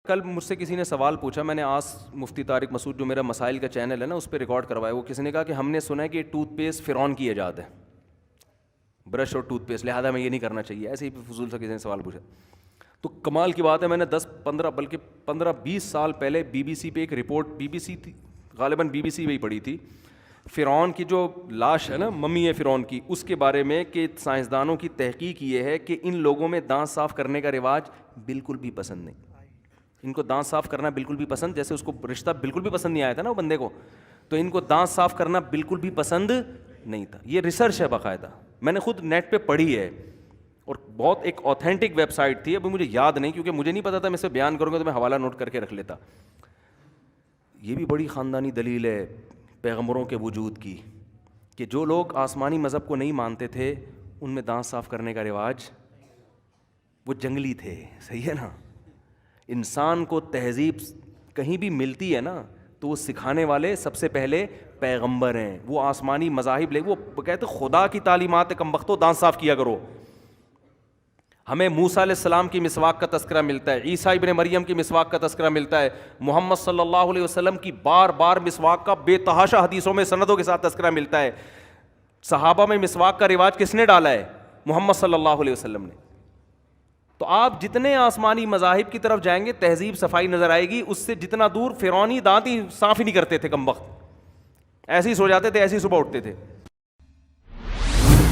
کل مجھ سے کسی نے سوال پوچھا, میں نے مفتی طارق مسعود جو میرا مسائل کا چینل ہے نا اس پہ ریکارڈ کروایا, وہ کسی نے کہا کہ ہم نے سنا ہے کہ ٹوتھ پیسٹ فرعون کی ایجاد ہے, برش اور ٹوتھ پیسٹ, لہٰذا میں یہ نہیں کرنا چاہیے. ایسے ہی فضول سا کسی نے سوال پوچھا. تو کمال کی بات ہے, میں نے 10-15 بلکہ 15-20 سال پہلے بی بی سی پہ ایک رپورٹ, بی بی سی تھی غالباً, بی بی سی پہ ہی پڑھی تھی, فرعون کی جو لاش ہے نا, ممی ہے فرعون کی, اس کے بارے میں کہ سائنسدانوں کی تحقیق یہ ہے کہ ان لوگوں میں دانت صاف کرنے کا رواج بالکل بھی پسند نہیں. ان کو دانت صاف کرنا بالکل بھی پسند, جیسے اس کو رشتہ بالکل بھی پسند نہیں آیا تھا نا وہ بندے کو, تو ان کو دانت صاف کرنا بالکل بھی پسند نہیں تھا. یہ ریسرچ ہے باقاعدہ, میں نے خود نیٹ پہ پڑھی ہے, اور بہت ایک اوتھینٹک ویب سائٹ تھی. ابھی مجھے یاد نہیں کیونکہ مجھے نہیں پتا تھا, میں اسے بیان کروں گا تو میں حوالہ نوٹ کر کے رکھ لیتا. یہ بھی بڑی خاندانی دلیل ہے پیغمبروں کے وجود کی, کہ جو لوگ آسمانی مذہب کو نہیں مانتے تھے ان میں دانت صاف کرنے کا رواج, وہ جنگلی تھے. صحیح ہے نا. انسان کو تہذیب کہیں بھی ملتی ہے نا تو وہ سکھانے والے سب سے پہلے پیغمبر ہیں. وہ آسمانی مذاہب وہ کہتے خدا کی تعلیمات, کمبختو دانت صاف کیا کرو. ہمیں موسیٰ علیہ السلام کی مسواک کا تذکرہ ملتا ہے, عیسیٰ ابن مریم کی مسواک کا تذکرہ ملتا ہے, محمد صلی اللہ علیہ وسلم کی بار بار مسواک کا بے تحاشا حدیثوں میں سندوں کے ساتھ تذکرہ ملتا ہے. صحابہ میں مسواک کا رواج کس نے ڈالا ہے؟ محمد صلی اللہ علیہ وسلم نے. تو آپ جتنے آسمانی مذاہب کی طرف جائیں گے تہذیب صفائی نظر آئے گی, اس سے جتنا دور فرعونی دانت ہی صاف ہی نہیں کرتے تھے کم وقت, ایسے ہی سو جاتے تھے, ایسے ہی صبح اٹھتے تھے.